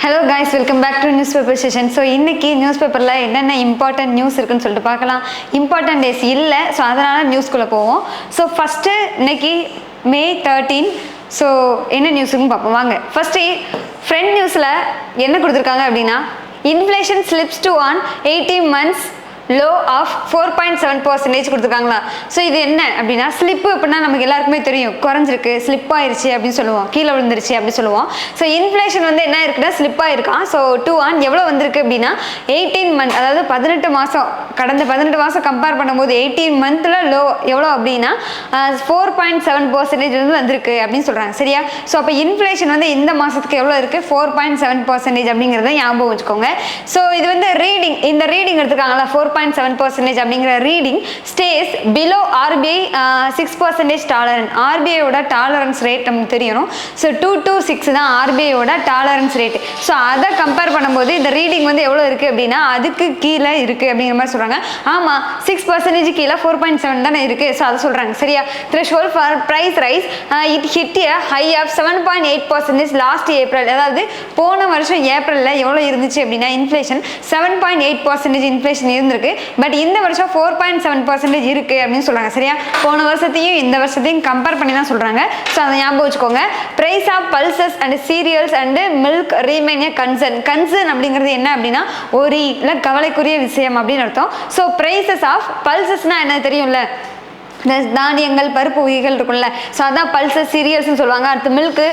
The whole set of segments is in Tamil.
Hello guys, welcome back to newspaper session. So இன்னைக்கு நியூஸ்பேப்பர்ல என்னென்ன இம்பார்ட்டன்ட் நியூஸ் இருக்குன்னு சொல்லிட்டு பார்க்கலாம். இம்பார்ட்டன்ட் டேஸ் இல்லை, ஸோ அதனால நியூஸ்குள்ளே போவோம். ஸோ ஃபஸ்ட்டு இன்னைக்கு May 13. ஸோ என்ன நியூஸுன்னு பார்ப்போம் வாங்க. ஃபஸ்ட்டு ஃப்ரெண்ட் நியூஸில் என்ன கொடுத்துருக்காங்க அப்படின்னா, inflation slips to an 18 months low of 4.7% கொடுத்துருக்காங்களா. ஸோ இது என்ன அப்படின்னா, ஸ்லிப்பு அப்படின்னா நமக்கு எல்லாருக்குமே தெரியும், குறைஞ்சிருக்கு, ஸ்லிப் ஆயிருச்சு அப்படின்னு சொல்லுவோம், கீழே விழுந்துருச்சு அப்படின்னு சொல்லுவோம். ஸோ இன்ஃப்ளேஷன் வந்து என்ன இருக்குன்னா ஸ்லிப் ஆயிருக்கான். ஸோ 2 on எவ்வளோ வந்திருக்கு அப்படின்னா 18 months, அதாவது 18 மாதம், கடந்த 18 மாதம் கம்பேர் பண்ணும்போது 18 monthல லோ எவ்வளோ அப்படின்னா 4.7% வந்து வந்திருக்கு அப்படின்னு சொல்கிறாங்க. சரியா? ஸோ அப்போ இன்ஃப்ளேஷன் வந்து இந்த மாதத்துக்கு எவ்வளோ இருக்குது, 4.7% அப்படிங்கிறத ஞாபகம் வச்சுக்கோங்க. ஸோ இது வந்து ரீடிங், இந்த ரீடிங் எடுத்துருக்காங்களா 4.7% அப்படிங்கிற reading stays below RBI 6% tolerance. RBIயோட டாலரன்ஸ் ரேட் நமக்கு தெரியணும். ஸோ 2 to 6 தான் RBIயோட டாலரன்ஸ் ரேட். ஸோ அதை கம்பேர் பண்ணும்போது இந்த ரீடிங் வந்து எவ்வளோ இருக்குது அப்படின்னா அதுக்கு கீழே இருக்குது அப்படிங்கிற மாதிரி சொல்கிறாங்க. ஆமாம், 6% கீழே 4.7 தானே இருக்குது. ஸோ அதை சொல்கிறாங்க. சரியா? Threshold for price rise it hit a high of 7.8% last April. அதாவது போன வருஷம் ஏப்ரலில் எவ்வளோ இருந்துச்சு அப்படின்னா இன்ஃப்ளேஷன் 7.8% இன்ஃப்ளேஷன் இருந்திருக்கு. பட் இந்த வருஷம் 4.7% இருக்கு அப்படின்னு சொல்றாங்க. சரியா? போன வருஷத்தையும் இந்த வருஷத்தையும் கம்பேர் பண்ணி தான் சொல்றாங்க. ஸோ அதை ஞாபகம் வச்சுக்கோங்க. Price of pulses and cereals and milk remain a concern. Concern அப்படிங்கிறது என்ன அப்படின்னா ஒரு இல்லை கவலைக்குரிய விஷயம் அப்படின்னு அர்த்தம். ஸோ பிரைசஸ் ஆஃப் பல்சஸ்னா என்ன தெரியும்ல, தானியங்கள் பருப்பு வகைகள் இருக்கும்ல, ஸோ அதான் பல்சஸ் சீரியல்ஸ்னு சொல்லுவாங்க. அடுத்து மில்க்கு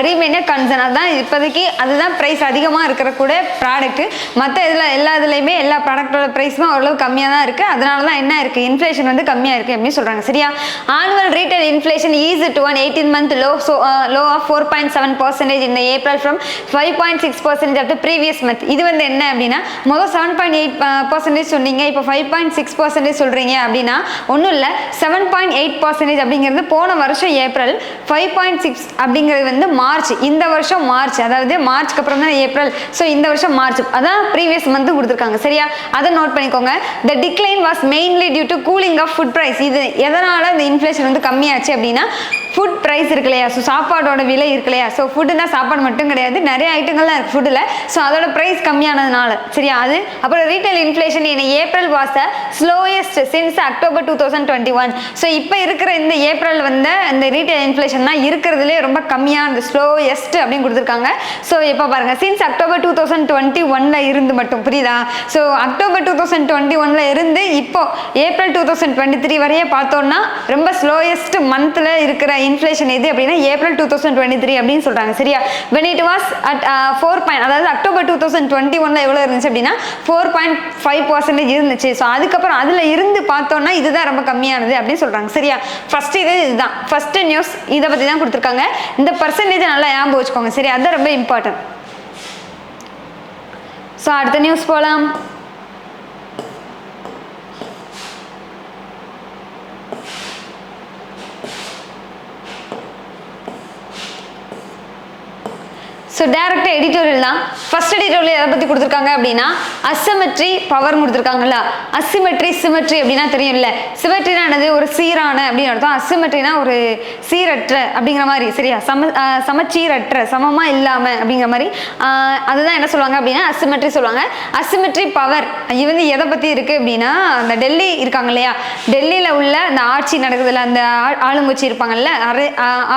ரீமைனே கன்சர்ன், அதுதான் இப்போதைக்கு அதுதான் ப்ரைஸ் அதிகமாக இருக்கிற கூட ப்ராடக்ட்டு. மற்ற இதில் எல்லா இதுலேயுமே எல்லா ப்ராடக்டோட ப்ரைஸுமே ஓரளவு கம்மியாக தான் இருக்குது. அதனால தான் என்ன இருக்குது, இன்ஃப்ளேஷன் வந்து கம்மியாக இருக்குது அப்படின்னு சொல்கிறாங்க. சரியா? Annual retail inflation eases to one 18 month low. So low of 4.7% இந்த April from 5.6% of the previous month. இது வந்து என்ன அப்படின்னா முதல் 7.8% சொன்னீங்க, இப்போ 5.6% சொல்கிறீங்க அப்படின்னா ஒன்றும் இல்லை, 7.8% அப்படிங்கிறது போன வருஷம் ஏப்ரல், 5.6 அப்படிங்கிறது வந்து மார்ச், இந்த வருஷம் மார்ச், அதாவது மார்ச்க்கு அப்புறம் தான் ஏப்ரல். ஸோ இந்த வருஷம் மார்ச், அதான் ப்ரீவியஸ் மந்த் கொடுத்துருக்காங்க. சரியா? அதை நோட் பண்ணிக்கோங்க. The decline was mainly due to cooling of food price. இது எதனால் இந்த இன்ஃப்ளேஷன் வந்து கம்மியாச்சு அப்படின்னா ஃபுட் ப்ரைஸ் இருக்கு இல்லையா, ஸோ சாப்பாடோட விலை இருக்கு இல்லையா. ஸோ ஃபுட்டுனா சாப்பாடு மட்டும் கிடையாது, நிறைய ஐட்டங்கள்லாம் இருக்குது ஃபுட்டில். ஸோ அதோட ப்ரைஸ் கம்மியானதுனால. சரியா? அது அப்புறம் retail inflation in April was the slowest since October 2021. So இப்போ இருக்கிற இந்த ஏப்ரல் வந்து இந்த ரீட்டைல் இன்ஃப்ளேஷன் தான் இருக்கிறதுலே ரொம்ப கம்மியான ஸ்லோயஸ்ட் அப்படின்னு கொடுத்துருக்காங்க. ஸோ இப்போ பாருங்க, சின்ஸ் அக்டோபர் 2021 இருந்து மட்டும், புரியுதா? ஸோ அக்டோபர் 2021 இருந்து இப்போ ஏப்ரல் 2023 வரையே பார்த்தோம்னா ரொம்ப ஸ்லோயஸ்ட் மந்த்தில் இருக்கிற இன்ஃப்ளேஷன் எது அப்படின்னா ஏப்ரல் 2023 அப்படின்னு சொல்றாங்க. சரியா? when it was at 4. அதாவது அக்டோபர் 2021 எவ்வளோ இருந்துச்சு அப்படின்னா 4.5% இருந்துச்சு. ஸோ அதுக்கப்புறம் அதில் இருந்து பார்த்தோம்னா இதுதான் ரொம்ப கம்மியானது அப்படின்னு சொல்றாங்க. சரியா? ஃபர்ஸ்ட் இதுதான் ஃபர்ஸ்ட் நியூஸ், இதை பற்றி தான் கொடுத்துருக்காங்க. இந்த பர்சன்டேஜ் நல்லா ஞாபகம் வச்சுக்கோங்க. சரி, அதுதான் ரொம்ப இம்பார்ட்டன்ட். ஸோ அடுத்த நியூஸ் போகலாம். ஸோ டேரக்டாக எடிட்டோரியல் தான். ஃபர்ஸ்ட் எடிட்டோரியல் எதை பற்றி கொடுத்துருக்காங்க அப்படின்னா அசிமெட்ரி பவர் கொடுத்துருக்காங்கல்ல. அசிமெட்ரி சிமெட்ரி அப்படின்னா தெரியும்ல. சிமெட்ரினா என்னது, ஒரு சீரான அப்படின்னு அர்த்தம். அசிமெட்ரினா ஒரு சீரற்ற அப்படிங்கிற மாதிரி. சரியா? சமச்சீரற்ற, சமமாக இல்லாமல் அப்படிங்கிற மாதிரி. அதுதான் என்ன சொல்லுவாங்க அப்படின்னா அசிமெட்ரி சொல்லுவாங்க. அசிமெட்ரி பவர் இது வந்து எதை பற்றி இருக்குது அப்படின்னா, அந்த டெல்லி இருக்காங்க இல்லையா, டெல்லியில் உள்ள அந்த ஆட்சி நடக்குதுல்ல, அந்த ஆளுங்கட்சி இருப்பாங்கல்ல,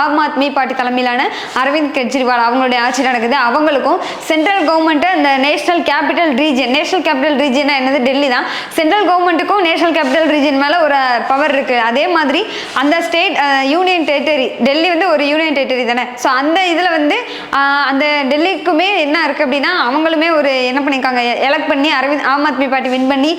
ஆம் ஆத்மி பார்ட்டி தலைமையிலான அரவிந்த் கெஜ்ரிவால் அவங்களுடைய ஆட்சி நடக்குது. அவங்களுக்கும் சென்ட்ரல் கவர்மெண்ட் அந்த national capital region, national capital region என்னது டெல்லி தான். சென்ட்ரல் கவர்மெண்ட்டுக்கும் நேஷனல் கேபிட்டல் ரீஜன் மேலே ஒரு பவர் இருக்கு. அதே மாதிரி அந்த ஸ்டேட் யூனியன் டெரிட்டரி, டெல்லி வந்து ஒரு யூனியன் டெரிட்டரி தானே. ஸோ அந்த இதில் வந்து அந்த டெல்லிக்குமே என்ன இருக்கு அப்படின்னா அவங்களுமே ஒரு என்ன பண்ணியிருக்காங்க, எலக்ட் பண்ணி ஆம் ஆத்மி பார்ட்டி வின் பண்ணி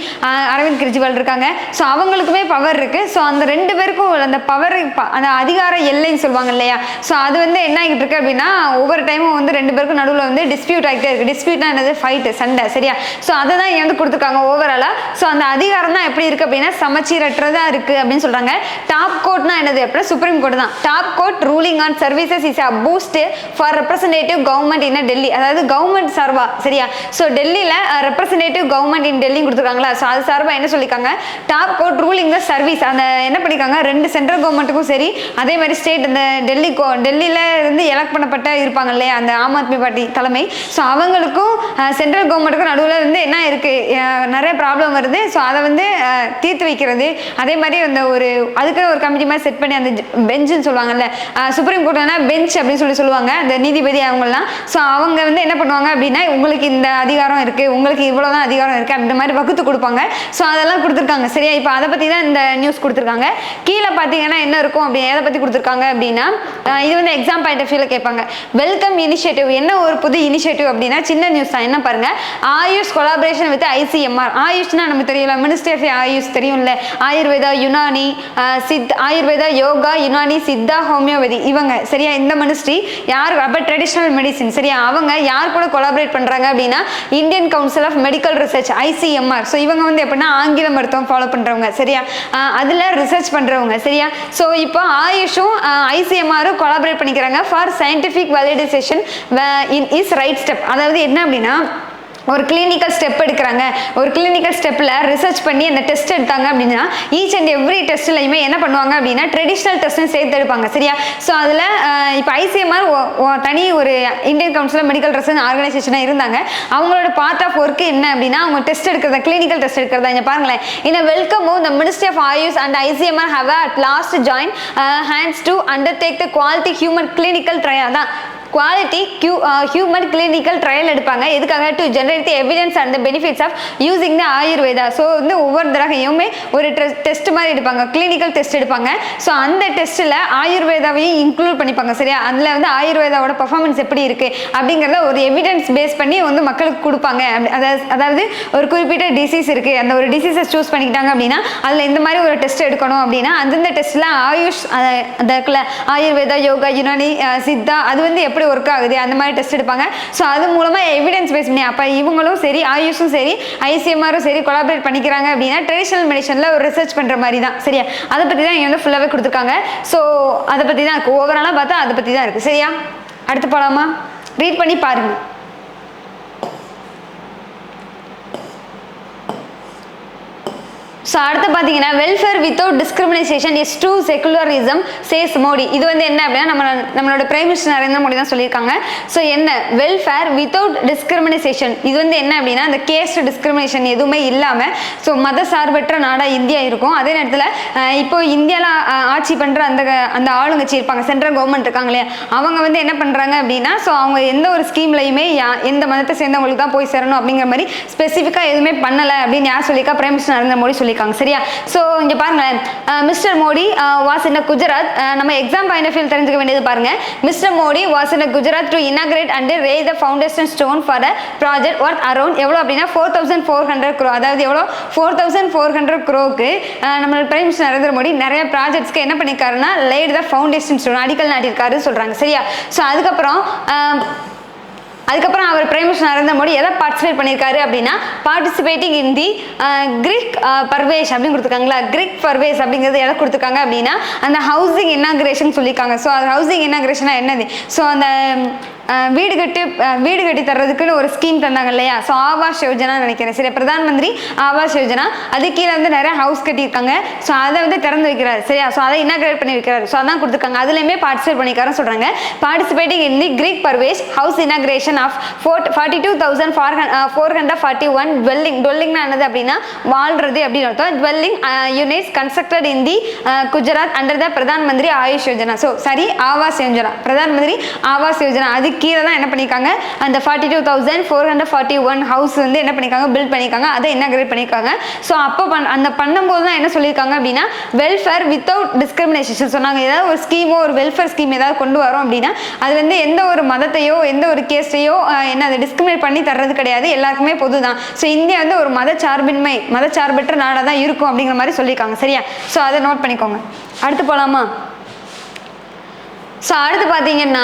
அரவிந்த் கெஜ்ரிவால் இருக்காங்க. ஸோ அவங்களுக்குமே பவர் இருக்கு. ஸோ அந்த ரெண்டு பேருக்கும் அந்த பவர், அந்த அதிகார எல்லைன்னு சொல்லுவாங்க இல்லையா. ஸோ அது வந்து என்ன ஆகிட்டு இருக்கு அப்படின்னா ஒவ்வொரு டைமும் வந்து ரெண்டு பேருக்கும் நடுவில் வந்து டிஸ்பியூட் ஆகிட்டே இருக்கு. டிஸ்பியூட்னா என்னது, ஃபைட்டு, சண்டை. சரியா? ஸோ அதை தான் இங்கே வந்து கொடுத்துருக்காங்க ஓவராலா. ஸோ அந்த அதிகாரம் தான் எப்படி இருக்கு அப்படின்னா சமச்சீரற்றதா இருக்கு அப்படின்னு சொல்றாங்க. டாப் கோர்ட்னா என்னது அப்படின்னா சுப்ரீம் கோர்ட் தான். Top court ruling on services is a boost for representative government இன் டெல்லி. அதாவது கவர்மெண்ட் சார்பா. சரியா? ஸோ டெல்லியில் ரெப்ரசன்டேட்டிவ் கவர்மெண்ட் இன் டெல்லி கொடுத்துருக்காங்களா. ஸோ அது சார்பாக என்ன சொல்லியிருக்காங்க, டாப் கோர்ட் ரூலிங் த சர்வீஸ். அந்த என்ன பண்ணியிருக்காங்க, ரெண்டு சென்ட்ரல் கவர்மெண்ட்டுக்கும் சரி அதே மாதிரி ஸ்டேட் அந்த டெல்லியில் இருந்து எலக்ட் பண்ணப்பட்ட இருப்பாங்க இல்லையா அந்த ஆம் ஆம் ஆத்மி பார்ட்டி தலைமை. ஸோ அவங்களுக்கும் சென்ட்ரல் கவர்மெண்ட்டுக்கும் நடுவில் வந்து என்ன இருக்குது, நிறைய ப்ராப்ளம் வருது. ஸோ அதை வந்து தீர்த்து வைக்கிறது, அதே மாதிரி அந்த அதுக்குன்னு ஒரு கமிட்டி மாதிரி செட் பண்ணி அந்த பெஞ்சுன்னு சொல்லுவாங்கல்ல, சுப்ரீம் கோர்ட்னா பெஞ்ச் அப்படின்னு சொல்லுவாங்க அந்த நீதிபதி அவங்கெல்லாம். ஸோ அவங்க வந்து என்ன பண்ணுவாங்க அப்படின்னா, உங்களுக்கு இந்த அதிகாரம் இருக்குது, உங்களுக்கு இவ்வளோதான் அதிகாரம் இருக்குது அப்படின்ற மாதிரி வகுத்து கொடுப்பாங்க. ஸோ அதெல்லாம் கொடுத்துருக்காங்க சரியா. இப்போ அதை பற்றி தான் இந்த நியூஸ் கொடுத்துருக்காங்க. கீழே பார்த்தீங்கன்னா என்ன இருக்கும் அப்படி எதை பற்றி கொடுத்துருக்காங்க அப்படின்னா, இது வந்து எக்ஸாம் பாயிண்ட் ஆஃப் வியூவில் கேட்பாங்க. வெல்கம் இனிஷியேட்டிவ், என்ன ஒரு புது இனிஷியேட்டிவ் அப்படின்னா சின்ன நியூஸ் தான். என்ன பாருங்க, ஆயுஷ் கொலாபரேஷன் வித் ICMR. ஆயுஷ்னா நமக்கு தெரியல, மினிஸ்ட்ரி ஆஃப் ஆயுஷ் தெரியும்ல, ஆயுர்வேதா, யுனானி, ஆயுர்வேதா, யோகா, யுனானி, சித்தா, ஹோமியோபதி இவங்க சரியா. இந்த மினிஸ்ட்ரி யார் அப்போ ட்ரெடிஷ்னல் மெடிசின் சரியா. அவங்க யார் கூட கொலாபரேட் பண்ணுறாங்க அப்படின்னா Indian council of medical Research ICMR. So இவங்க வந்து எப்படின்னா ஆங்கில மருத்துவம் ஃபாலோ பண்ணுறவங்க சரியா, அதில் ரிசர்ச் பண்ணுறவங்க சரியா. ஸோ இப்போ ஆயுஷும் ICMR கொலாபரேட் பண்ணிக்கிறாங்க for scientific validation in is right step. அதாவது என்ன அப்படின்னா, ஒரு கிளினிக்கல் ஸ்டெப் எடுக்கிறாங்க, ஒரு கிளினிக்கல் ஸ்டெப்பில் ரிசர்ச் பண்ணி அந்த டெஸ்ட் எடுத்தாங்க அப்படின்னா ஈச் அண்ட் எவ்ரி டெஸ்ட்லையுமே என்ன பண்ணுவாங்க அப்படின்னா ட்ரெடிஷ்னல் டெஸ்ட்டும் சேர்த்து எடுப்பாங்க சரியா. ஸோ அதில் இப்போ ICMR தனி ஒரு Indian council of medical research ஆர்கனைசேஷனாக இருந்தாங்க. அவங்களோட பார்ட் ஆஃப் ஒர்க் என்ன அப்படின்னா, அவங்க டெஸ்ட் எடுக்கிறதா, கிளினிக்கல் டெஸ்ட் எடுக்கிறதா. இங்கே பாருங்களேன், இந்த welcome the ministry of AYUSH and ICMR have at last joined hands to undertake the quality human clinical trial. தான் குவாலிட்டி ஹியூமன் கிளினிக்கல் ட்ரையல் எடுப்பாங்க. எதுக்காக? To generate the evidence and the benefits of using the Ayurveda. So வந்து ஒவ்வொரு தடவையுமே ஒரு டெஸ்ட் மாதிரி எடுப்பாங்க, கிளினிக்கல் டெஸ்ட் எடுப்பாங்க. ஸோ அந்த டெஸ்ட்டில் ஆயுர்வேதாவையும் இன்க்ளூட் பண்ணிப்பாங்க சரியா. அதில் வந்து ஆயுர்வேதாவோட பர்ஃபார்மன்ஸ் எப்படி இருக்குது அப்படிங்கிறத ஒரு எவிடன்ஸ் பேஸ் பண்ணி வந்து மக்களுக்கு கொடுப்பாங்க. அதாவது ஒரு குறிப்பிட்ட டிசீஸ் இருக்குது, அந்த ஒரு டிசீஸை சூஸ் பண்ணிக்கிட்டாங்க அப்படின்னா அதில் இந்த மாதிரி ஒரு டெஸ்ட் எடுக்கணும் அப்படின்னா அந்தந்த டெஸ்ட்டில் ஆயுஷ் அந்த ஆயுர்வேதா, யோகா, யுனானி, சித்தா அது வந்து எப்படி ஒர்க் ஆகுது அந்த மாதிரி டெஸ்ட் எடுப்பாங்க. ஸோ அது மூலமாக எவிடன்ஸ் பேஸ் பண்ணி அப்போ இவங்களும் சரி ஆயுஷும் சரி ICMRம் சரி கொலாபரேட் பண்ணிக்கிறாங்க அப்படின்னா ட்ரெடிஷ்னல் மெடிசனில் ஒரு ரிசர்ச் பண்ணுற மாதிரி தான் சரியா. அதை பற்றி தான் இங்கே வந்து ஃபுல்லாகவே கொடுத்துருக்காங்க. ஸோ அதை பற்றி தான் இருக்குது, ஓவராலாக பார்த்தா அதை பற்றி தான் இருக்குது சரியா. அடுத்து போகலாமா, ரீட் பண்ணி பாருங்கள். ஸோ அடுத்து பார்த்தீங்கன்னா welfare without discrimination is true secularism says Modi. இது வந்து என்ன அப்படின்னா நம்மளோட பிரைம் மினிஸ்டர் நரேந்திர மோடி தான் சொல்லியிருக்காங்க. ஸோ என்ன வெல்ஃபேர் வித்தவுட் டிஸ்கிரிமினேஷன், இது வந்து என்ன அப்படின்னா அந்த கேஸ்ட் டிஸ்கிரிமினேஷன் எதுவுமே இல்லாமல் ஸோ மத சார்பற்ற நாடாக இந்தியா இருக்கும். அதே நேரத்தில் இப்போ இந்தியாவில் ஆட்சி பண்ணுற அந்த ஆளுங்கட்சி இருப்பாங்க, சென்ட்ரல் கவர்மெண்ட் இருக்காங்க இல்லையா, அவங்க வந்து என்ன பண்ணுறாங்க அப்படின்னா ஸோ அவங்க எந்த ஒரு ஸ்கீம்லையுமே எந்த மதத்தை சேர்ந்தவங்களுக்கு தான் போய் சேரணும் அப்படிங்கிற மாதிரி ஸ்பெசிஃபிக்காக எதுவுமே பண்ணலை அப்படின்னு யார் சொல்லியிருக்கா, பிரைம் மினிஸ்டர் நரேந்திர மோடி சொல்லியிருக்காங்க சரியா. ஸோ இங்கே பாருங்களேன், Mister Modi was in Gujarat. நம்ம எக்ஸாம் பாயிண்ட் ஆஃப் வியூ தெரிஞ்சுக்க வேண்டியது பாருங்க. Mister Modi was in Gujarat to inaugurate and lay the foundation stone for a project worth around எவ்வளோ அப்படின்னா 4400 crore. அதாவது எவ்வளோ 4400 crore நம்மளோட பிரைம் மினிஸ்டர் நரேந்திர மோடி நிறைய ப்ராஜெக்ட்ஸ்க்கு என்ன பண்ணியிருக்காருன்னா லேட் த ஃபவுண்டேஷன் ஸ்டோன் அடிக்கல் நாட்டியிருக்காரு சொல்கிறாங்க சரியா. ஸோ அதுக்கப்புறம் அவர் பிரைம் மினிஸ்டர் நரேந்திர மோடி எதை பார்ட்டிசிபேட் பண்ணியிருக்காரு அப்படின்னா பார்ட்டிசிபேட்டிங் இன் தி கிரிக் பர்வேஷ் அப்படின்னு கொடுத்துருக்காங்களா. கிரிக் பர்வேஷ் அப்படிங்கிறது எதை கொடுத்துருக்காங்க அப்படின்னா அந்த ஹவுசிங் இனாகிரேஷன் சொல்லியிருக்காங்க. ஸோ அது ஹவுசிங் இனாகிரேஷனாக என்னது, ஸோ அந்த வீடு கட்டி தர்றதுக்குன்னு ஒரு ஸ்கீம் தந்தாங்க இல்லையா. ஸோ ஆவாஸ் யோஜனா நினைக்கிறேன் சரி, பிரதான் மந்திரி ஆவாஸ் யோஜனா. அது கீழே வந்து நிறைய ஹவுஸ் கட்டியிருக்காங்க. ஸோ அதை வந்து திறந்து வைக்கிறாரு சரியா. ஸோ அதை இனாகிரேட் பண்ணி வைக்கிறாரு. ஸோ அதான் கொடுத்துருக்காங்க, அதுலேயுமே பார்ட்டிசிபேட் பண்ணிக்காருன்னு சொல்கிறாங்க. Participating in the griha pravesh house inauguration of 42,441 டுவெல்லிங்னா என்னது அப்படின்னா வாழ்றது அப்படின்னு அர்த்தம். Dwelling units constructed in the Gujarat under the Pradhan Mantri Awas Yojana. So சரி ஆவாஸ் யோஜனா, பிரதான் மந்திரி ஆவாஸ் யோஜனா. அது கீழே தான் என்ன பண்ணியிருக்காங்க அந்த 42,441 ஹவுஸ் வந்து என்ன பண்ணியிருக்காங்க பில்ட் பண்ணியிருக்காங்க, அதை இனாகிரேட் பண்ணியிருக்காங்க. ஸோ அப்போ அந்த பண்ணும்போது தான் என்ன சொல்லியிருக்காங்க அப்படின்னா வெல்ஃபேர் வித்தவுட் டிஸ்கிரிமினேஷன் சொன்னாங்க. ஏதாவது ஒரு ஸ்கீமோ ஒரு வெல்ஃபேர் ஸ்கீம் ஏதாவது கொண்டு வரோம் அப்படின்னா அது வந்து எந்த ஒரு மதத்தையோ எந்த ஒரு கேஸ்டையோ என்ன அதை டிஸ்கிரிமினேட் பண்ணி தர்றது கிடையாது, எல்லாருக்குமே பொது தான். ஸோ இந்தியா வந்து ஒரு மதச்சார்பற்ற நாடாக தான் இருக்கும் அப்படிங்கிற மாதிரி சொல்லியிருக்காங்க சரியா. ஸோ அதை நோட் பண்ணிக்கோங்க. அடுத்து போகலாமா. ஸோ அடுத்து பார்த்தீங்கன்னா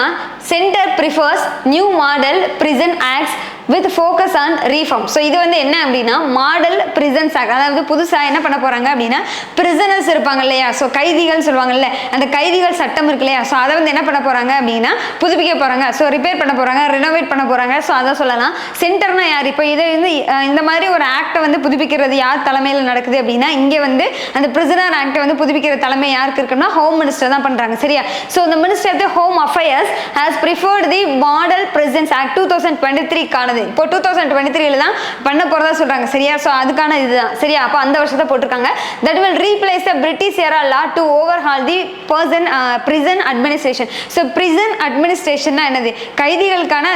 centre prefers new model prison acts with focus on reform. So இது வந்து என்ன அப்படின்னா மாடல் பிரிசன்ஸ் ஆக்ட், அதாவது புதுசாக என்ன பண்ண போகிறாங்க அப்படின்னா பிரிசனர்ஸ் இருப்பாங்க இல்லையா, ஸோ கைதிகள் சொல்லுவாங்கல்ல, அந்த கைதிகள் சட்டம் இருக்கு இல்லையா, ஸோ அதை வந்து என்ன பண்ண போகிறாங்க அப்படின்னா புதுப்பிக்க போகிறாங்க, ஸோ ரிப்பேர் பண்ண போகிறாங்க, ரினோவேட் பண்ண போகிறாங்க. ஸோ அதை சொல்லலாம். சென்டர்னா யார், இப்போ இதை வந்து இந்த மாதிரி ஒரு ஆக்டை வந்து புதுப்பிக்கிறது யார் தலைமையில் நடக்குது அப்படின்னா இங்கே வந்து அந்த பிரிசனர் ஆக்டை வந்து புதுப்பிக்கிற தலைமை யாருக்கு இருக்குன்னா ஹோம் மினிஸ்டர் தான் பண்ணுறாங்க. சரியா? So the Ministry of the Home Affairs has preferred the Model Prisons Act 2023 கானது. இப்போ 2023 தான் பண்ண போறதா சொல்றாங்க. சரியா? ஸோ அதுக்கான இதுதான். சரியா? அப்போ அந்த வருஷத்தை போட்டிருக்காங்க. That will replace the British era law to overhaul the prison administration. So prison administration என்னது, கைதிகளுக்கான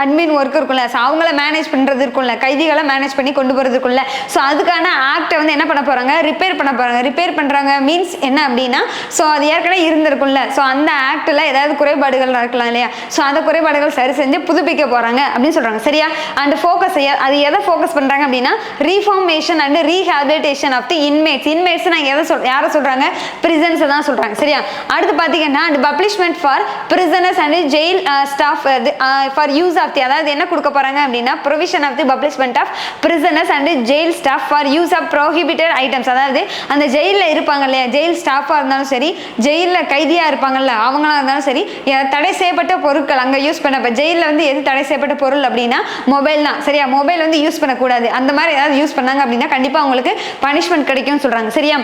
அட்மின் ஒர்க் இருக்கும்ல, ஸோ அவங்கள மேனேஜ் பண்றது இருக்கும்ல, கைதிகளை மேனேஜ் பண்ணி கொண்டு போறது இருக்கும்ல, ஸோ அதுக்கான ஆக்டை வந்து என்ன பண்ண போறாங்க, ரிப்பேர் பண்ண போறாங்க. ரிப்பேர் பண்றாங்க மீன்ஸ் என்ன அப்படின்னா, ஸோ அது ஏற்கனவே இருந்திருக்கும்ல, ஸோ அந்த ஆக்டில் ஏதாவது குறைபாடுகள் இருக்கலாம் இல்லையா, ஸோ அந்த குறைபாடுகள் சரி செஞ்சு புதுப்பிக்க போகிறாங்க அப்படின்னு சொல்கிறாங்க. சரியா? அண்ட் ஃபோக்கஸ் அது எதை ஃபோக்கஸ் பண்ணுறாங்க அப்படின்னா reformation and rehabilitation of the inmates. Inmates நான் யாரை சொல்கிறாங்க, பிரிசன்ஸை தான் சொல்கிறாங்க. சரியா? அடுத்து பார்த்தீங்கன்னா and publishment for prisoners and jail staff for use of the, அதாவது என்ன கொடுக்க போகிறாங்க அப்படின்னா provision of the publishment of prisoners and jail staff for use of prohibited items. அதாவது அந்த ஜெயிலில் இருப்பாங்க இல்லையா, ஜெயில் ஸ்டாஃபாக இருந்தாலும் சரி, ஜெயிலில் கைதியாக இருப்பாங்கல்ல அவங்களா இருந்தாலும் சரி, தடை செய்யப்பட்ட பொருட்கள் அங்கே யூஸ் பண்ண, இப்போ ஜெயிலில் வந்து எது தடை செய்யப்பட்ட பொருள் அப்படின்னா மொபைல் தான். சரியா? மொபைல் வந்து யூஸ் பண்ணக்கூடாது. அந்த மாதிரி ஏதாவது யூஸ் பண்ணாங்க அப்படின்னா கண்டிப்பாக அவங்களுக்கு பனிஷ்மெண்ட் கிடைக்கும்னு சொல்கிறாங்க. சரியா?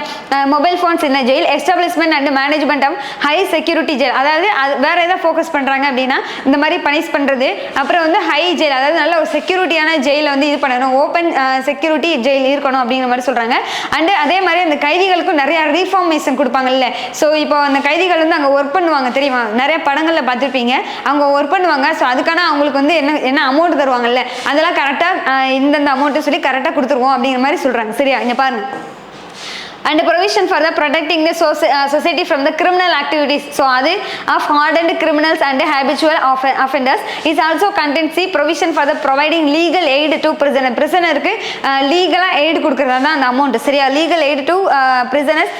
மொபைல் ஃபோன்ஸ் என்ன jail establishment and management of high security jail, அதாவது வேற எதாவது ஃபோக்கஸ் பண்ணுறாங்க அப்படின்னா இந்த மாதிரி பனிஷ் பண்ணுறது. அப்புறம் வந்து ஹை ஜெயில், அதாவது நல்ல ஒரு செக்யூரிட்டியான ஜெயிலை வந்து இது பண்ணணும், ஓப்பன் செக்யூரிட்டி ஜெயில் இருக்கணும் அப்படிங்கிற மாதிரி சொல்கிறாங்க. அண்ட் அதே மாதிரி அந்த கைதிகளுக்கும் நிறைய ரீஃபார்மேஷன் கொடுப்பாங்கல்ல, ஸோ இப்போ அந்த கைதிகள் வந்து அங்கே ஒர்க் பண்ணுவாங்க தெரியுமா, நிறைய படங்களில் பார்த்துருப்பீங்க, அவங்க ஒர்க் பண்ணுவாங்க. ஸோ அதுக்கான அவங்களுக்கு வந்து என்ன அமௌண்ட் தருவாங்கல்ல, அதெல்லாம் கரெக்டாக இந்தந்த அமௌண்ட்டு சொல்லி கரெக்டாக கொடுத்துருவோம் அப்படிங்கிற மாதிரி சொல்கிறாங்க. சரியா? இங்கே பாருங்க. And provision for the protecting the society from the criminal activities. So அது of hardened criminals and habitual offenders is also contains the provision for the providing legal aid to prisoner. prisonerக்கு லீகலா எய்ட் கொடுக்கறது தான் அந்த அமௌண்ட். சரியா? Legal aid to prisoners,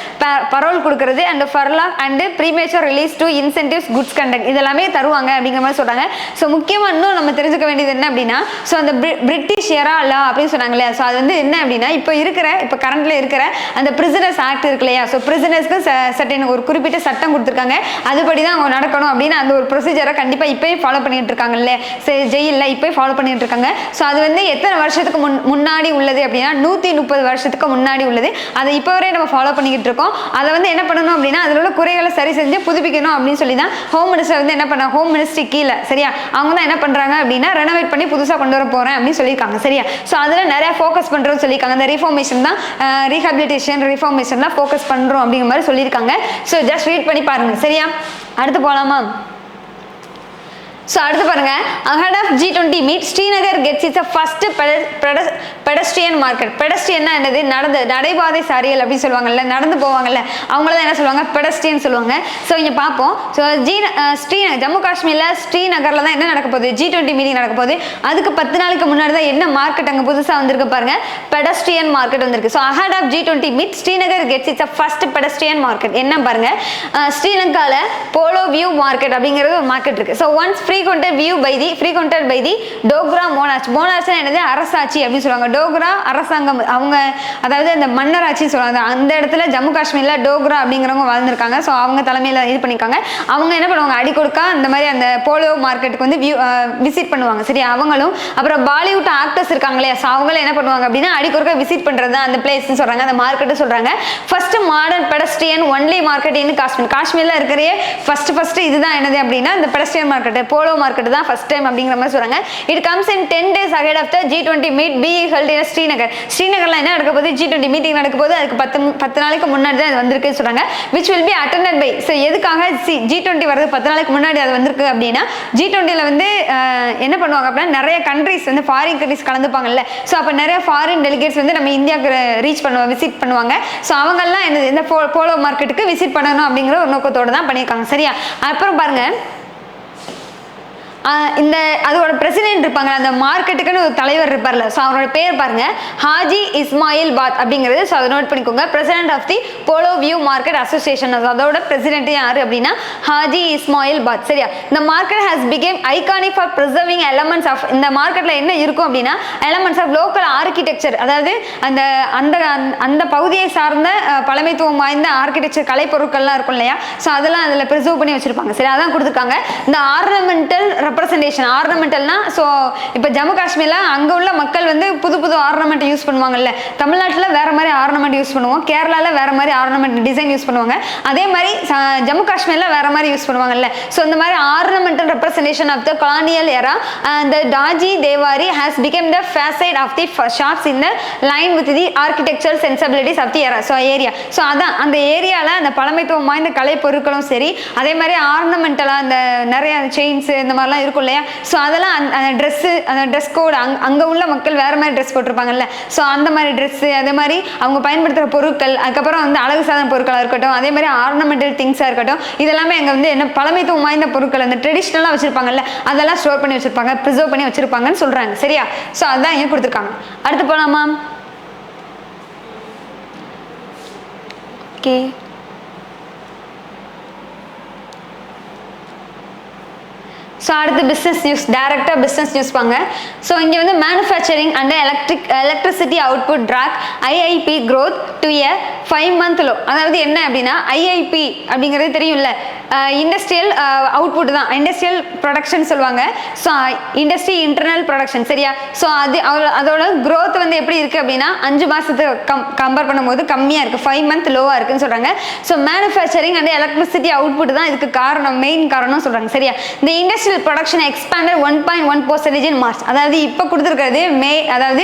parole கொடுக்கறது and furlough and premature release to incentives goods conduct, இதெல்லாமே தருவாங்க அப்படிங்கிற மாதிரி சொல்றாங்க. ஸோ முக்கியமாக இன்னும் நம்ம தெரிஞ்சுக்க வேண்டியது என்ன அப்படின்னா, ஸோ அந்த பிரிட்டிஷ் எரா லா அப்படின்னு சொன்னாங்க இல்லையா, ஸோ அது வந்து என்ன அப்படின்னா இப்போ கரண்ட்ல இருக்கிற அந்த பிரிசனர்ஸ் ஆக்ட் இருக்கு இல்லையா, ஸோ பிரிசனர்ஸ்க்கு சட்டன் ஒரு குறிப்பிட்ட சட்டம் கொடுத்துருக்காங்க, அதுபடி தான் அவங்க நடக்கணும் அப்படின்னு அந்த ஒரு ப்ரொசீஜரை கண்டிப்பாக இப்போயும் ஃபாலோ பண்ணிட்டு இருக்காங்க இல்லையா, ஜெயிலில் இப்போயும் ஃபாலோ பண்ணிட்டு இருக்காங்க. ஸோ அது வந்து எத்தனை வருஷத்துக்கு முன்னாடி உள்ளது அப்படின்னா 130 வருஷத்துக்கு முன்னாடி உள்ளது. அதை இப்போ வரை நம்ம ஃபாலோ பண்ணிக்கிட்டு இருக்கோம். அதை வந்து என்ன பண்ணணும் அப்படின்னா அதில் உள்ள குறைகளை சரி செஞ்சு புதுப்பிக்கணும் அப்படின்னு சொல்லி தான் ஹோம் மினிஸ்டர் வந்து என்ன பண்ண, ஹோம் மினிஸ்ட்ரி கீழே சரியா அவங்க தான் என்ன பண்ணுறாங்க அப்படின்னா ரெனோவேட் பண்ணி புதுசாக கொண்டு வர போகிறேன் அப்படின்னு சொல்லியிருக்காங்க. சரியா? ஸோ அதில் நிறைய ஃபோக்கஸ் பண்ணுறோம்னு சொல்லியிருக்காங்க. அந்த ரீஃபார்மேஷன் தான் ரீஹாபிலிட்டேஷன் ரிஃபார்மேஷன் தான் ஃபோக்கஸ் பண்ணுறோம் அப்படிங்கிற மாதிரி சொல்லியிருக்காங்க. ஸோ ஜஸ்ட் ரீட் பண்ணி பாருங்க. சரியா? அடுத்து போகலாமா? ஸோ அடுத்து பாருங்க, ahead of G20 meet Srinagar gets its first pedestrian market. பெடஸ்ட்ரியன்னா என்னது, நடைபாதை சாரிகள் அப்படின்னு சொல்லுவாங்கல்ல, நடந்து போவாங்கல்ல, அவங்கள தான் என்ன சொல்லுவாங்க, பெடஸ்ட்ரியன் சொல்லுவாங்க. ஸோ இங்கே பார்ப்போம். ஸோ ஸ்ரீநகர் ஜம்மு காஷ்மீரில் ஸ்ரீநகரில் தான் என்ன நடக்க போகுது, G20 மீட்டிங் நடக்க போகுது. அதுக்கு 10 நாளைக்கு முன்னாடி தான் என்ன மார்க்கெட் அங்கே புதுசாக வந்திருக்கு பாருங்க, பெடஸ்ட்ரியன் மார்க்கெட் வந்திருக்கு. So ahead of G20 meet Srinagar gets its first pedestrian market. என்ன பாருங்க, ஸ்ரீலங்காவில் போலோ வியூ மார்க்கெட் அப்படிங்கிறது ஒரு மார்க்கெட் இருக்கு. So once frequented by the Dogra monarch. மோனார்ச்னா என்னது, அரசாட்சி அப்படின்னு சொல்லுவாங்க. டோக்ரா அரசாங்கம், அவங்க அதாவது அந்த மன்னராட்சின்னு சொல்லுவாங்க. அந்த இடத்துல ஜம்மு காஷ்மீரில் டோக்ரா அப்படிங்கிறவங்க வாழ்ந்துருக்காங்க. ஸோ அவங்க தலைமையில் இது பண்ணியிருக்காங்க. அவங்க என்ன பண்ணுவாங்க, அடிக்கொடுக்கா இந்த மாதிரி அந்த போலோ மார்க்கெட்டுக்கு வந்து விசிட் பண்ணுவாங்க. சரி? அவங்களும் அப்புறம் பாலிவுட் ஆக்டர்ஸ் இருக்காங்க இல்லையா, ஸோ அவங்களும் என்ன பண்ணுவாங்க அப்படின்னா அடிக்கொடுக்கா விசிட் பண்ணுறது தான் அந்த பிளேஸ்ன்னு சொல்கிறாங்க, அந்த மார்க்கெட்டு சொல்கிறாங்க. First modern pedestrian only market இன் காஷ்மீர். காஷ்மீரில் இருக்கிற ஃபர்ஸ்ட் இதுதான் என்னது அப்படின்னா இந்த பெடஸ்ட்ரியன் மார்க்கெட், போலோ மார்க்கெட் தான் ஃபர்ஸ்ட் டைம் அப்படிங்கிற மாதிரி சொல்றாங்க. It comes in 10 days ahead of the G20 meet being held in Srinagar. ஸ்ரீநகர்ல என்ன நடக்க போகுது, G20 மீட்டிங் நடக்க போகுது. அதுக்கு 10 நாளைக்கு முன்னாடி தான் அது வந்திருக்குன்னு சொல்றாங்க. which will be attended by, so எதுக்காக G20 வரது 10 நாளைக்கு முன்னாடி அது வந்திருக்கு அப்படின்னா G20ல வந்து என்ன பண்ணுவாங்க அப்படின்னா நிறைய கண்ட்ரிஸ் வந்து ஃபாரின் கண்ட்ரிஸ் கலந்துப்பாங்கல்ல, ஸோ அப்போ நிறைய ஃபாரின் டெலிகேட்ஸ் வந்து நம்ம இந்தியாவுக்கு விசிட் பண்ணுவாங்க. ஸோ அவங்கெல்லாம் இந்த போலோ மார்க்கெட்டுக்கு விசிட் பண்ணணும் அப்படிங்கிற ஒரு நோக்கத்தோடு தான் பண்ணியிருக்காங்க. சரியா? அப்புறம் பாருங்க, இந்த அதோட பிரசிடென்ட் இருப்பாங்க, அந்த மார்க்கெட்டுக்குன்னு ஒரு தலைவர் இருப்பார்ல, ஸோ அவரோட பேர் பாருங்க, ஹாஜி இஸ்மாயில் பாத் அப்படிங்கிறது. ஸோ அதை நோட் பண்ணிக்கோங்க. President of the polo view market association, அதோட பிரசிடென்ட் யாரு அப்படின்னா ஹாஜி இஸ்மாயில் பாத். சரியா? இந்த market has become iconic for preserving elements of, இந்த மார்க்கெட்ல என்ன இருக்கும் அப்படின்னா எலமெண்ட்ஸ் ஆஃப் லோக்கல் ஆர்கிடெக்சர், அதாவது அந்த அந்த அந்த பகுதியை சார்ந்த பழமைத்துவம் வாய்ந்த ஆர்கிடெக்சர் கலை பொருட்கள்லாம் இருக்கும் இல்லையா, ஸோ அதெல்லாம் அதில் ப்ரிசர்வ் பண்ணி வச்சிருப்பாங்க. சரி, அதான் கொடுத்துருக்காங்க. இந்த ஆர்னமெண்டல் ரெப்ரசன்டேஷன், ஆர்னமெண்டல்னா ஸோ இப்போ ஜம்மு காஷ்மீர்ல அங்கே உள்ள மக்கள் வந்து புது புது ஆர்னமெண்ட் யூஸ் பண்ணுவாங்கல்ல, தமிழ்நாட்டில் வேற மாதிரி ஆர்னமெண்ட் யூஸ் பண்ணுவோம், கேரளாவில் வேற மாதிரி ஆர்னமெண்ட் டிசைன் யூஸ் பண்ணுவாங்க, அதே மாதிரி ஜம்மு காஷ்மீர்ல வேற மாதிரி யூஸ் பண்ணுவாங்கல்ல. ஸோ இந்த மாதிரி ornamental representation of the colonial era the Daji Devari has become the facade of the shops in the line with the architectural sensibilities of the era. So area, so அதான் அந்த ஏரியால அந்த பழமைத்துவம் வாய்ந்த கலை பொருட்களும் சரி, அதே மாதிரி ஆர்னமெண்டலா அந்த நிறைய செயின்ஸ் இந்த மாதிரிலாம் இருக்கும் இல்லையா, ஸோ அதெல்லாம் அந்த ட்ரெஸ்ஸு, அந்த ட்ரெஸ் கோடு அங்கே உள்ள மக்கள் வேற மாதிரி ட்ரெஸ் போட்டிருப்பாங்கல்ல, ஸோ அந்த மாதிரி ட்ரெஸ்ஸு, அதே மாதிரி அவங்க பயன்படுத்துகிற பொருட்கள், அதுக்கப்புறம் வந்து அழகு சாதன பொருட்களாக இருக்கட்டும், அதே மாதிரி ஆர்னமெண்டல் திங்ஸாக இருக்கட்டும், இதெல்லாமே அங்கே வந்து என்ன பழமைத்துவம் வாய்ந்த பொருட்கள், அந்த ட்ரெடிஷ்னலாக வச்சிருப்பாங்கல்ல, அதெல்லாம் ஸ்டோர் பண்ணி வச்சிருப்பாங்க, ப்ரிசர்வ் பண்ணி வச்சிருப்பாங்கன்னு சொல்றாங்க. சரியா? ஸோ அதான் இங்கே கொடுத்துருக்காங்க. அடுத்து போலாமா? ஓகே, ஸோ அடுத்து பிஸ்னஸ் நியூஸ், டைரக்டாக பிஸ்னஸ் நியூஸ் வாங்க. ஸோ இங்கே வந்து manufacturing and electricity output drag IIP growth to a 5 month low. அதாவது என்ன அப்படின்னா ஐஐபி அப்படிங்கிறது தெரியும்ல, இண்டஸ்ட்ரியல் அவுட்புட் தான், இண்டஸ்ட்ரியல் ப்ரொடக்ஷன் சொல்லுவாங்க. So industry internal production. சரியா? ஸோ அதோட க்ரோத் வந்து எப்படி இருக்குது அப்படின்னா 5 மாதத்துக்கு கம்பேர் பண்ணும்போது கம்மியாக இருக்குது, 5 month லோவாக இருக்குன்னு சொல்கிறாங்க. So manufacturing and electricity output தான் இதுக்கு காரணம், மெயின் காரணம் சொல்கிறாங்க. சரியா? இந்த industrial production expanded 1.1% in March. அதாவது இப்போ கொடுத்துருக்கிறது அதாவது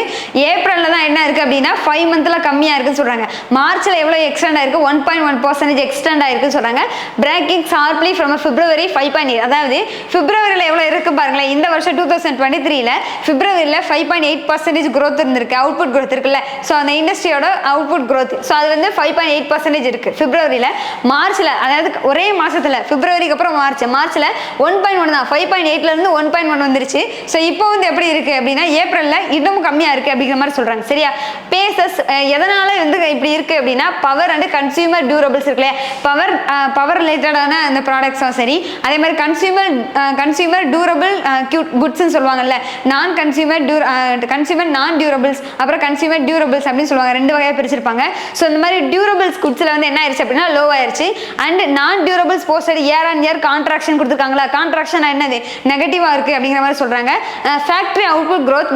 ஏப்ரலில் தான் என்ன இருக்குது அப்படின்னா 5 monthல கம்மியாக இருக்குன்னு சொல்கிறாங்க. மார்ச்சில் எவ்வளோ எக்ஸ்டெண்ட் ஆயிருக்கு? 1.1% எக்ஸ்டெண்ட் ஆயிருக்குன்னு சொல்கிறாங்க. Breaking sharply from February 5.8. அதாவது பிப்ரவரியில் எவ்வளோ இருக்குது பாருங்களேன், இந்த வருஷம் 2023ல பிப்ரவரியில் 5.8% growth இருந்திருக்கு, அவுட்புட் growth இருக்குல்ல, ஸோ அந்த இண்டஸ்ட்ரியோட அவுட்புட் growth, ஸோ அது வந்து 5.8% இருக்குது பிப்ரவரியில். மார்ச்சில், அதாவது ஒரே மாதத்தில் பிப்ரவரிக்கு அப்புறம் மார்ச்சில் 1.1 தான், 5.8லேருந்து 1.1 வந்துருச்சு. ஸோ இப்போ வந்து எப்படி இருக்குது அப்படின்னா ஏப்ரலில் இன்னமும் கம்மியாக இருக்குது அப்படிங்கிற மாதிரி சொல்கிறாங்க. சரியா? பேசஸ் எதனால வந்து இப்படி இருக்குது அப்படின்னா பவர் அண்ட் கன்சியூமர் டியூரபிள்ஸ் இருக்குல்லையா, பவர் ரிலேட்டடான அந்த ப்ராடக்ட்ஸும் சரி, அதே மாதிரி கன்சியூமர் டியூரபிள் குட்ஸ்ன்னு சொல்லுவாங்கல்ல, கன்சியூமர் நான் டியூரபிள்ஸ், அப்புறம் கன்சியூமர் டியூரபிள்ஸ் அப்படின்னு சொல்லுவாங்க, 2 வகையாக பிரிச்சிருப்பாங்க. ஸோ இந்த மாதிரி டியூரபிள்ஸ் குட்ஸில் வந்து என்ன ஆயிடுச்சு அப்படின்னா லோ ஆயிடுச்சு. And non durables posted year on year contraction கொடுத்துருக்காங்களா, கான்ட்ராக்ஷன் என்னது நெகட்டிவாக இருக்குது அப்படிங்கிற மாதிரி சொல்கிறாங்க. Factory output growth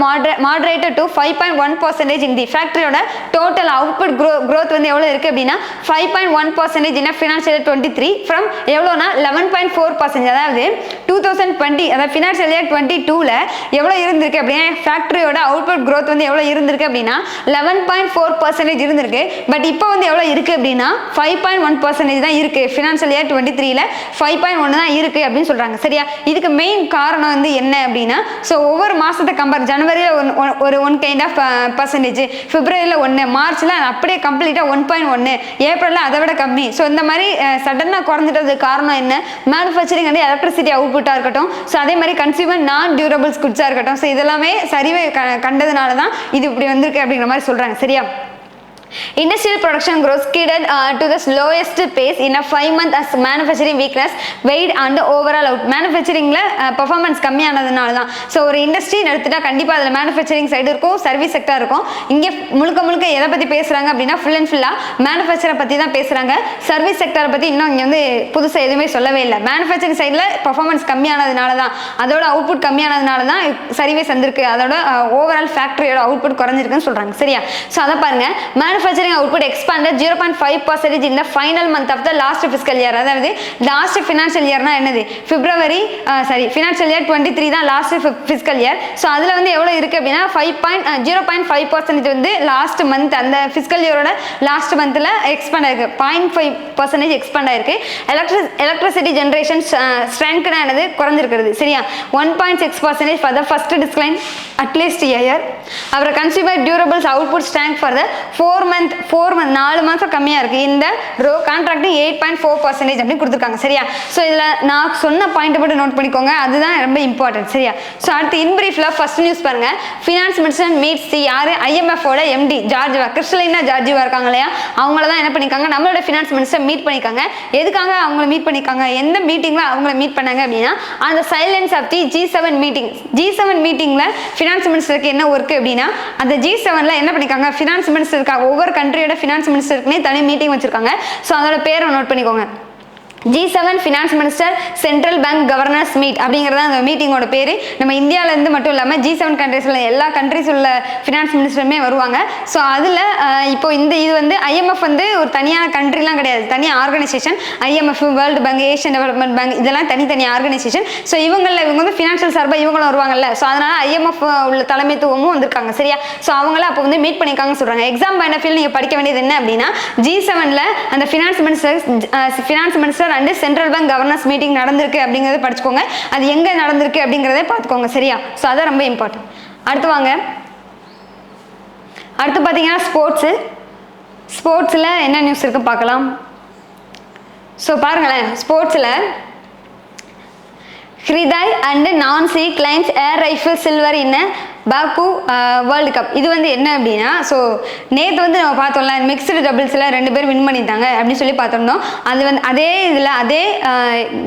moderated to 5.1% in the ஃபேக்ட்ரியோட டோட்டல் அவுட்புட் க்ரோத் வந்து எவ்வளோ இருக்குது அப்படின்னா 5.1% in financial year 23 ஃப்ரம் எவ்வளோனா 11.4%. அதாவது 2020 அதாவது ஃபினான்ஷியல் இயர் 22ல எவ்வளோ இருந்திருக்கு அப்படின்னா ஃபேக்ட்ரியோட அவுட்புட் க்ரோத் வந்து எவ்வளோ இருந்திருக்கு அப்படின்னா 11.4% இருந்திருக்கு. பட் இப்போ வந்து எவ்வளோ இருக்குது அப்படின்னா 5.1% தான் இருக்குது. ஃபினான்ஷியல் இயர் 23ல 5.1 தான் இருக்குது அப்படின்னு சொல்கிறாங்க. சரியா? இதுக்கு மெயின் காரணம் வந்து என்ன அப்படின்னா ஸோ ஒவ்வொரு மாதத்தை கம்பேர் ஜனவரியில் ஒரு 1 kind of பர்சன்டேஜ், பிப்ரவரியில் 1, மார்ச்சில் அப்படியே கம்ப்ளீட்டாக 1.1, ஏப்ரலில் அதை விட கம்மி. ஸோ இந்த மாதிரி சடனாக குறைஞ்சிட்டதுக்கு காரணம் என்ன? மேனுஃபேக்சரிங் வந்து எலக்ட்ரிசிட்டி அவுட்புட்டாக இருக்கட்டும், ஸோ அதே மாதிரி கன்சியூமர் நான் டியூரபிள்ஸ் குட்ஸாக இருக்கட்டும், ஸோ இதெல்லாமே சரிவை கண்டதுனால தான் இது இப்படி வந்திருக்கு அப்படிங்கிற மாதிரி சொல்கிறாங்க. சரியா? Industrial production growth skidded to the slowest pace in a 5 month as manufacturing weakness weighed on the overall out. Manufacturingல performance கம்மியானதுனால தான். ஸோ ஒரு இண்டஸ்ட்ரி எடுத்துட்டா கண்டிப்பாக அதில் மேனுஃபேக்சரிங் சைடு இருக்கும், சர்வீஸ் செக்டர் இருக்கும். இங்கே முழுக்க எதை பற்றி பேசுகிறாங்க அப்படின்னா ஃபுல் அண்ட் ஃபுல்லாக மேனுஃபேக்சரை பற்றி தான் பேசுகிறாங்க. சர்வீஸ் செக்டரை பற்றி இன்னும் இங்கே வந்து புதுசாக எதுவுமே சொல்லவே இல்லை. மேனுஃபேக்சரிங் சைடில் பர்ஃபார்மன்ஸ் கம்மியானதுனால தான், அதோட அவுட்புட் கம்மியானதுனால தான் சர்வீஸ் வந்திருக்கு, அதோட ஓவரால் ஃபேக்ட்ரியோட அவுட்புட் குறைஞ்சிருக்குன்னு சொல்கிறாங்க. சரியா? ஸோ அதை பாருங்க, manufacturing output expanded 0.5% in the final month of the last fiscal year. அதாவது லாஸ்ட் ஃபினான்ஷியல் இயர்னா என்னது? பிப்ரவரி ஃபினான்ஷியல் இயர் 23 தான் லாஸ்ட் ஃபிஸ்கல் இயர். ஸோ அதில் வந்து எவ்வளோ இருக்குது அப்படின்னா 0.5% வந்து லாஸ்ட் மந்த், அந்த ஃபிஸ்கல் இயரோட லாஸ்ட் மந்தில் எக்ஸ்பேண்ட் ஆயிருக்கு, 0.5% எக்ஸ்பேண்ட் ஆயிருக்கு. எலக்ட்ரிசிட்டி ஜென்ரேஷன் ஸ்ட்ரென்த்னா என்னது? குறைஞ்சிருக்கிறது. சரியா? 1.6% for the first decline at least year. அப்புறம் consumer durables output strength for the 4 4 மாதம் கம்மியாக இருக்குது. இந்த ரோ கான்ட்ராக்டிங் 8.4% அப்படின்னு கொடுத்துருக்காங்க. சரியா? ஸோ இதில் நான் சொன்ன பாயிண்ட் மட்டும் நோட் பண்ணிக்கோங்க, அதுதான் ரொம்ப இம்பார்ட்டன்ட். சரியா? ஸோ அடுத்து இன் பிரீஃபில் ஃபர்ஸ்ட் நியூஸ் பாருங்க. ஃபினான்ஸ் மினிஸ்டர் மீட்ஸ் தி யார்? IMF-ஓட MD ஜார்ஜிவா, கிறிஸ்டலினா ஜார்ஜிவா இருக்காங்க இல்லையா, அவங்கள தான் என்ன பண்ணியிருக்காங்க, நம்மளோட ஃபினான்ஸ் மினிஸ்டர் மீட் பண்ணியிருக்காங்க. எதுக்காக அவங்கள மீட் பண்ணியிருக்காங்க, எந்த மீட்டிங்கில் அவங்கள மீட் பண்ணாங்க அப்படின்னா, அந்த silence of the G7 meeting. G7 மீட்டிங்கில் ஃபினான்ஸ் மினிஸ்டருக்கு என்ன ஒர்க் அப்படின்னா, அந்த G7ல என்ன பண்ணியிருக்காங்க, ஃபினான்ஸ் மினிஸ்டருக்காக ஒவ்வொரு கண்ட்ரியோட ஃபினான்ஸ் மினிஸ்டருக்குனே தனி மீட்டிங் வச்சிருக்காங்க. ஸோ அதோட பேரை நோட் பண்ணிக்கோங்க. G7 finance minister central bank governors meet அப்படிங்கிறது அந்த மீட்டிங்கோட பேர். நம்ம இந்தியாவிலேருந்து மட்டும் இல்லாமல் G7 கண்ட்ரீஸில் எல்லா கண்ட்ரீஸ் உள்ள ஃபினான்ஸ் மினிஸ்டருமே வருவாங்க. ஸோ அதில் இப்போ இது வந்து IMF வந்து ஒரு தனியான கண்ட்ரிலாம் கிடையாது, தனியாக organisation. IMF, world bank, Asian development bank இதெல்லாம் தனித்தனி ஆர்கனைசேஷன். ஸோ இவங்க வந்து ஃபினான்ஷியல் சார்பாக இவங்களும் வருவாங்கல்ல. ஸோ அதனால IMF உள்ள தலைமைத்துவமும் வந்திருக்காங்க. சரியா? ஸோ அவங்கள அப்போ வந்து மீட் பண்ணியிருக்காங்கன்னு சொல்கிறாங்க. எக்ஸாம் பாயிண்ட் ஆஃப் வியூ நீங்கள் படிக்க வேண்டியது என்ன அப்படின்னா, G7ல அந்த finance minister and central bank governors meeting நடந்திருக்கு அப்படிங்கிறத படிச்சுக்கோங்க. அது எங்கே நடந்திருக்கு அப்படிங்கிறத பார்த்துக்கோங்க. சரியா? ஸோ அதான் ரொம்ப இம்பார்ட்டன்ட். அடுத்து வாங்க, அடுத்து பார்த்தீங்கன்னா ஸ்போர்ட்ஸில் என்ன நியூஸ் இருக்கு பார்க்கலாம். ஸோ பாருங்களேன், ஸ்போர்ட்ஸில் Hriday and Nancy claims air rifle silver in Baku world cup. இது வந்து என்ன அப்படின்னா, ஸோ நேற்று வந்து நம்ம பார்த்தோம்ல, மிக்சடு டபுள்ஸில் 2 பேர் வின் பண்ணிட்டாங்க அப்படின்னு சொல்லி பார்த்துருந்தோம். அது வந்து அதே இதில் அதே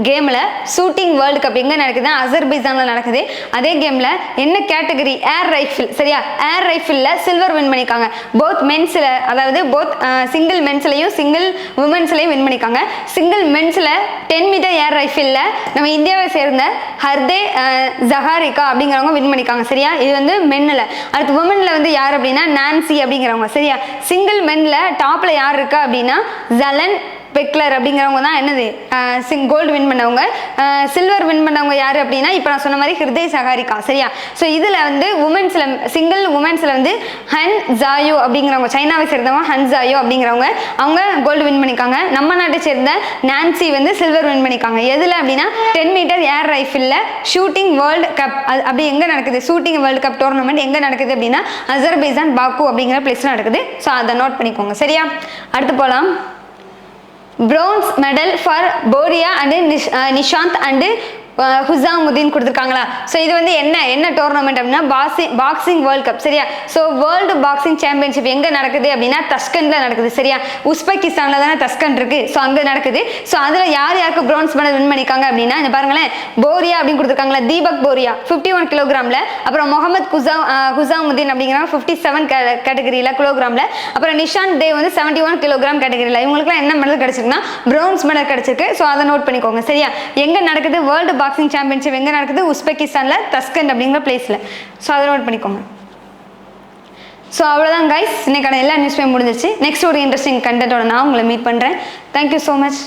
கேமில் ஷூட்டிங் வேர்ல்டு கப் எங்கே நடக்குதுன்னா அசர்பைஜானில் நடக்குது. அதே கேமில் என்ன கேட்டகரி, ஏர் ரைஃபிள். சரியா? ஏர் ரைஃபிளில் சில்வர் வின் பண்ணியிருக்காங்க. போத் மென்ஸில், அதாவது போத் சிங்கிள் மென்ஸ்லையும் சிங்கிள் உமன்ஸ்லையும் வின் பண்ணியிருக்காங்க. சிங்கிள் மென்ஸில் 10 மீட்டர் ஏர் ரைஃபிளில் நம்ம இந்தியாவை சேர்ந்த ஹர்தே ஜஹாரிகா அப்படிங்கிறவங்க வின் பண்ணியிருக்காங்க. சரியா? இது வந்து மென்னில். அடுத்து உமன்ல வந்து யார் அப்படின்னா நான்சி அப்படிங்கிறவங்க. சரியா? சிங்கிள் மென்ல டாப்ல யார் இருக்கா அப்படின்னா ஜலன் பெக்லர் அப்படிங்கிறவங்க தான் என்னது கோல்டு வின் பண்ணவங்க. சில்வர் வின் பண்ணவங்க யார் அப்படின்னா இப்போ நான் சொன்ன மாதிரி ஹிருதய் சகாரிகா. சரியா? ஸோ இதில் வந்து உமன்ஸில் சிங்கிள் உமன்ஸில் வந்து ஹன் ஜாயோ அப்படிங்கிறவங்க, சைனாவை சேர்ந்தவங்க ஹன் ஜாயோ அப்படிங்கிறவங்க, அவங்க கோல்டு வின் பண்ணியிருக்காங்க. நம்ம நாட்டை சேர்ந்த நான்சி வந்து சில்வர் வின் பண்ணியிருக்காங்க. எதில் அப்படின்னா 10 மீட்டர் ஏர் ரைஃபிளில் ஷூட்டிங் வேர்ல்டு கப். அது அப்படி எங்கே நடக்குது, ஷூட்டிங் வேர்ல்டு கப் டோர்னமெண்ட் எங்கே நடக்குது அப்படின்னா அசர்பைஜான் பாக்கு அப்படிங்கிற பிளேஸில் நடக்குது. ஸோ அதை நோட் பண்ணிக்கோங்க. சரியா? அடுத்து போகலாம். Bronze medal for Boria and Nishant and ஹுசாமுதீன் கொடுத்துருக்காங்களா. ஸோ இது வந்து என்ன டோர்னமெண்ட் அப்படின்னா பாக்ஸிங் வேர்ல்டு கப். சரியா? ஸோ வேர்ல்டு பாக்ஸிங் சாம்பியன்ஷிப் எங்கே நடக்குது அப்படின்னா தஸ்கண்டில் நடக்குது. சரியா? உஸ்பெகிஸ்தானில் தானே தஸ்கண்ட் இருக்குது. ஸோ அங்கே நடக்குது. ஸோ அதில் யாருக்கு பிரான்ஸ் மெடல் வின் பண்ணியிருக்காங்க அப்படின்னா இந்த பாருங்களேன், போரியா அப்படின்னு கொடுத்துருக்காங்களா, தீபக் போரியா 51 கிலோகிராமில், அப்புறம் முகமது ஹுசாமுதீன் அப்படிங்கிறவங்க 57 கேட்டகரியில் கிலோகிராமில், அப்புறம் நிஷாந்த் தேவ் வந்து 71 கிலோகிராம் கேட்டகரியில். இவங்களுக்குலாம் என்ன மெடல் கிடச்சிருக்குன்னா பிரான்ஸ் மெடல் கிடச்சிருக்கு. ஸோ அதை நோட் பண்ணிக்கோங்க. சரியா? எங்கே நடக்குது, வேர்ல்டு பாக்ஸிங் சாம்பியன்ஷிப் எங்கே நடக்குது, உஸ்பெகிஸ்தானில் தஸ்கண்ட் அப்படிங்கிற பிளேஸில். ஸோ அதை நோட் பண்ணிக்கோங்க. ஸோ அவ்வளோதான் கைஸ், இன்னைக்கான எல்லா நியூஸ்மே முடிஞ்சிச்சு. நெக்ஸ்ட் ஒரு இன்ட்ரெஸ்டிங் கண்டென்ட்டோட நான் உங்களை மீட் பண்ணுறேன். Thank you so much.